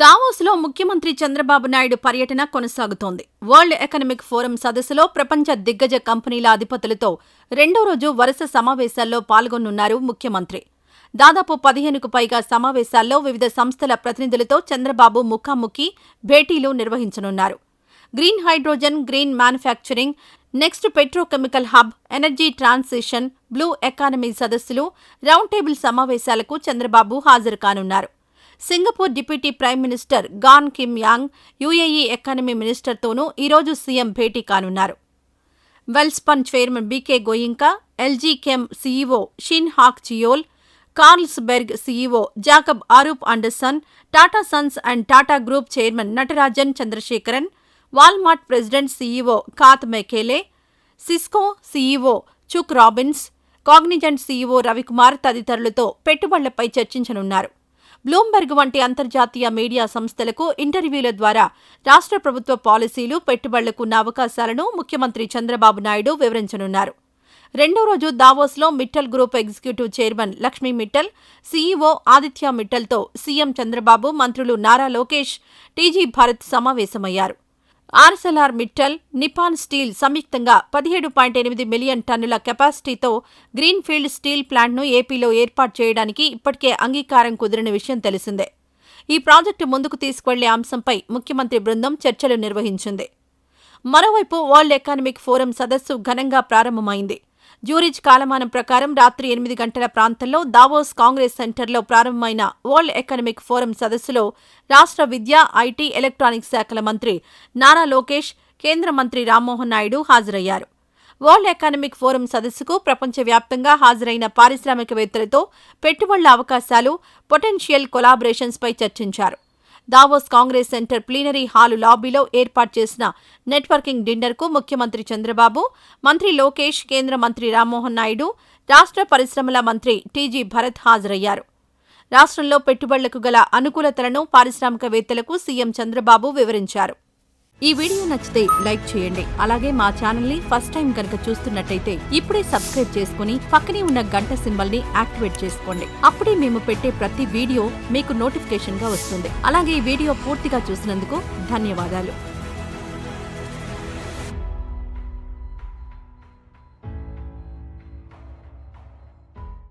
దావోస్లో ముఖ్యమంత్రి చంద్రబాబు నాయుడు పర్యటన కొనసాగుతోంది. వరల్డ్ ఎకనామిక్ ఫోరం సదస్సులో ప్రపంచ దిగ్గజ కంపెనీల అధిపతులతో రెండో రోజు వరుస సమావేశాల్లో పాల్గొనున్నారు ముఖ్యమంత్రి. దాదాపు 15కు పైగా సమావేశాల్లో వివిధ సంస్థల ప్రతినిధులతో చంద్రబాబు ముఖాముఖి భేటీలు నిర్వహించనున్నారు. Green hydrogen, green manufacturing, next petrochemical hub, energy transition, blue economy సదస్సులు, రౌండ్ టేబుల్ సమావేశాలకు చంద్రబాబు హాజరు కానున్నారు. Singapore deputy prime minister Gan Kim Yong, UAE economy మినిస్టర్తోనూ ఈరోజు సీఎం భేటీ కానున్నారు. Welspun chairman BK Goenka, LG Chem CEO Shin Hak Cheol, Carlsberg CEO Jacob Aarup Andersen, Tata Sons and Tata Group chairman Natarajan Chandrasekaran, Walmart president CEO Kath McLay, Cisco CEO Chuck Robbins, Cognizant CEO Ravikumar తదితరులతో పెట్టుబడులపై చర్చించనున్నారు. Bloomberg వంటి అంతర్జాతీయ media సంస్థలకు ఇంటర్వ్యూల ద్వారా రాష్ట్ర ప్రభుత్వ పాలసీలు, పెట్టుబడులకు ఉన్న అవకాశాలను ముఖ్యమంత్రి చంద్రబాబు నాయుడు వివరించనున్నారు. రెండో రోజు దావోస్లో Mittal group executive chairman Lakshmi Mittal, CEO Aditya మిట్టల్తో సీఎం చంద్రబాబు, మంత్రులు నారా లోకేష్, టీజీ భరత్ సమావేశమయ్యారు. ఆర్సెల్ఆర్ మిట్టల్, నిపాన్ స్టీల్ సంయుక్తంగా 17.8 మిలియన్ టన్నుల కెపాసిటీతో గ్రీన్ ఫీల్డ్ స్టీల్ ప్లాంట్ను ఏపీలో ఏర్పాటు చేయడానికి ఇప్పటికే అంగీకారం కుదిరిన విషయం తెలిసిందే. ఈ ప్రాజెక్టు ముందుకు తీసుకువెళ్లే అంశంపై ముఖ్యమంత్రి బృందం చర్చలు నిర్వహించింది. మరోవైపు వరల్డ్ ఎకనామిక్ ఫోరం సదస్సు ఘనంగా ప్రారంభమైంది. జ్యూరిచ్ కాలమానం ప్రకారం రాత్రి 8 గంటల ప్రాంతంలో దావోస్ కాంగ్రెస్ సెంటర్లో ప్రారంభమైన వరల్డ్ ఎకనామిక్ ఫోరం సదస్సులో రాష్ట్ర విద్య, ఐటీ, ఎలక్ట్రానిక్స్ శాఖల మంత్రి నారా లోకేష్, కేంద్ర మంత్రి రామ్మోహన్ నాయుడు హాజరయ్యారు. వరల్డ్ ఎకనామిక్ ఫోరం సదస్సుకు ప్రపంచవ్యాప్తంగా హాజరైన పారిశ్రామికవేత్తలతో పెట్టుబడుల అవకాశాలు, పొటెన్షియల్ కొలాబరేషన్స్పై చర్చించారు. Davos congress centre plenary hall లాబీలో ఏర్పాటు చేసిన నెట్వర్కింగ్ డిన్నర్కు ముఖ్యమంత్రి చంద్రబాబు, మంత్రి లోకేష్, కేంద్ర మంత్రి రామ్మోహన్ నాయుడు, రాష్ట్ర పరిశ్రమల మంత్రి టీజీ భరత్ హాజరయ్యారు. రాష్ట్రంలో పెట్టుబడులకు గల అనుకూలతలను పారిశ్రామికవేత్తలకు సీఎం చంద్రబాబు వివరించారు. ఈ వీడియో నచ్చితే లైక్ చేయండి. అలాగే మా ఛానల్ ని ఫస్ట్ టైం కనుక చూస్తున్నట్టయితే ఇప్పుడే సబ్స్క్రైబ్ చేసుకుని పక్కనే ఉన్న గంట సింబల్ ని యాక్టివేట్ చేసుకోండి. అప్పుడే మేము పెట్టే ప్రతి వీడియో మీకు నోటిఫికేషన్ గా వస్తుంది. అలాగే ఈ వీడియో పూర్తిగా చూసినందుకు ధన్యవాదాలు.